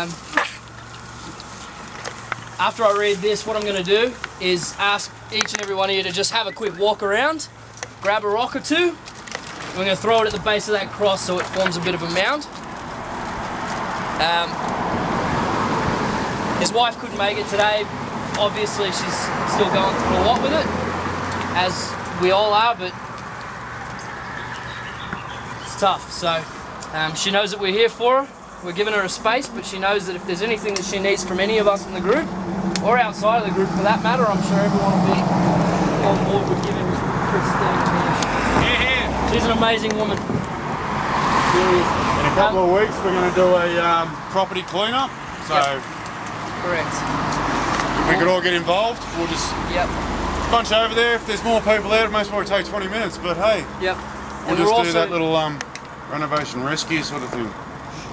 After I read this, what I'm going to do is ask each and every one of you to just have a quick walk around, grab a rock or two, and we're going to throw it at the base of that cross so it forms a bit of a mound. His wife couldn't make it today. Obviously, she's still going through a lot with it, as we all are, but it's tough. So she knows that we're here for her. We're giving her a space, but she knows that if there's anything that she needs from any of us in the group, or outside of the group for that matter, I'm sure everyone will be on board with giving Christine a hand. She's an amazing woman. She really is. In a couple of weeks, we're going to do a property clean-up. So, correct. If we could all get involved, we'll just bunch over there. If there's more people there, it most probably take 20 minutes. But hey, we'll just do that little renovation rescue sort of thing.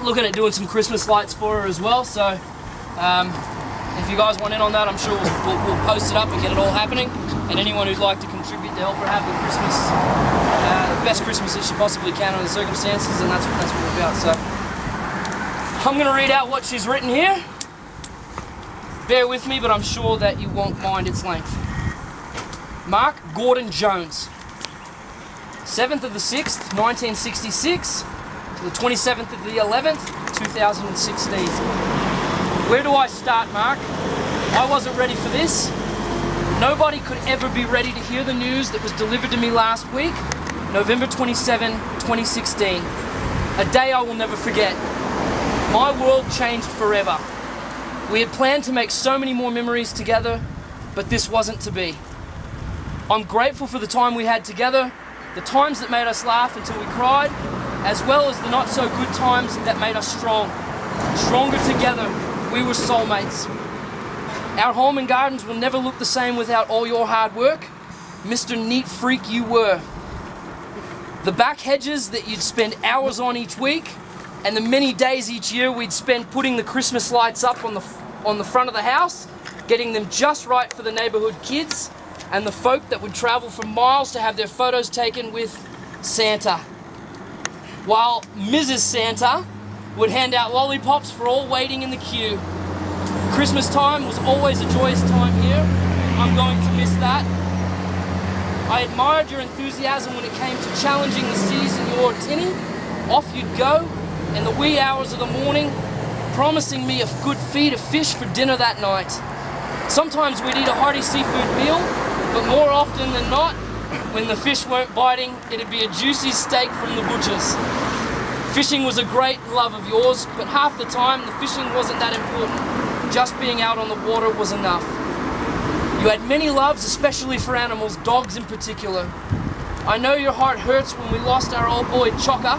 Looking at doing some Christmas lights for her as well, so if you guys want in on that, I'm sure we'll post it up and get it all happening, and anyone who'd like to contribute to help her have the Christmas, the best Christmas that she possibly can under the circumstances, and that's what we're about. So I'm going to read out what she's written here. Bear with me, but I'm sure that you won't mind its length. Mark Gordon Jones, 7th of the 6th, 1966, the 27th of the 11th, 2016. Where do I start, Mark? I wasn't ready for this. Nobody could ever be ready to hear the news that was delivered to me last week, November 27, 2016. A day I will never forget. My world changed forever. We had planned to make so many more memories together, but this wasn't to be. I'm grateful for the time we had together, the times that made us laugh until we cried, as well as the not so good times that made us strong. Stronger together, we were soulmates. Our home and gardens will never look the same without all your hard work. Mr. Neat Freak you were. The back hedges that you'd spend hours on each week, and the many days each year we'd spend putting the Christmas lights up on the front of the house, getting them just right for the neighborhood kids, and the folk that would travel for miles to have their photos taken with Santa. While Mrs. Santa would hand out lollipops for all waiting in the queue. Christmas time was always a joyous time here. I'm going to miss that. I admired your enthusiasm when it came to challenging the seas in your tinny. Off you'd go in the wee hours of the morning, promising me a good feed of fish for dinner that night. Sometimes we'd eat a hearty seafood meal, but more often than not, when the fish weren't biting, it'd be a juicy steak from the butcher's. Fishing was a great love of yours, but half the time the fishing wasn't that important. Just being out on the water was enough. You had many loves, especially for animals, dogs in particular. I know your heart hurts when we lost our old boy Chocker.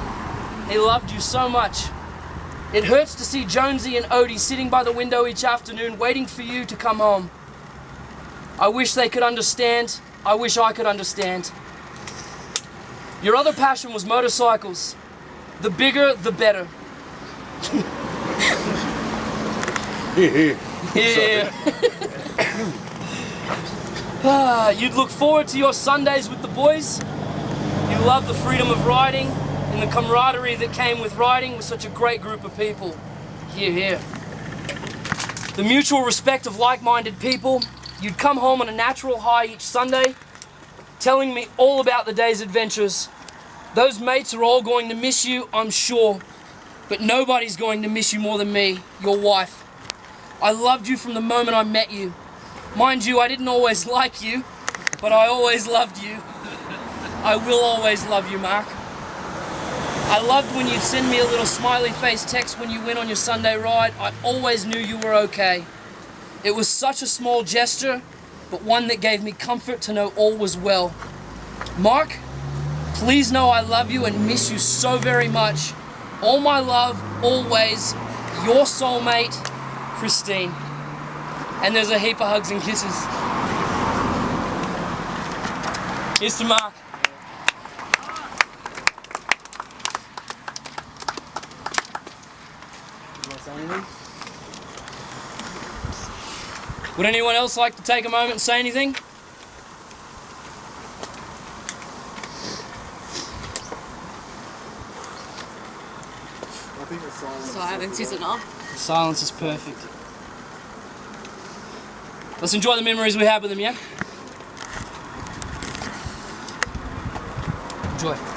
He loved you so much. It hurts to see Jonesy and Odie sitting by the window each afternoon waiting for you to come home. I wish they could understand. I wish I could understand. Your other passion was motorcycles. The bigger, the better. You'd look forward to your Sundays with the boys. You loved the freedom of riding and the camaraderie that came with riding with such a great group of people. Here. The mutual respect of like-minded people. You'd come home on a natural high each Sunday, telling me all about the day's adventures. Those mates are all going to miss you, I'm sure, but nobody's going to miss you more than me, your wife. I loved you from the moment I met you. Mind you, I didn't always like you, but I always loved you. I will always love you, Mark. I loved when you'd send me a little smiley face text when you went on your Sunday ride. I always knew you were okay. It was such a small gesture, but one that gave me comfort to know all was well. Mark, please know I love you and miss you so very much. All my love, always, your soulmate, Christine. And there's a heap of hugs and kisses. Here's to Mark. You want to say anything? Would anyone else like to take a moment and say anything? Silence is enough. The silence is perfect. Let's enjoy the memories we have with him, yeah? Enjoy.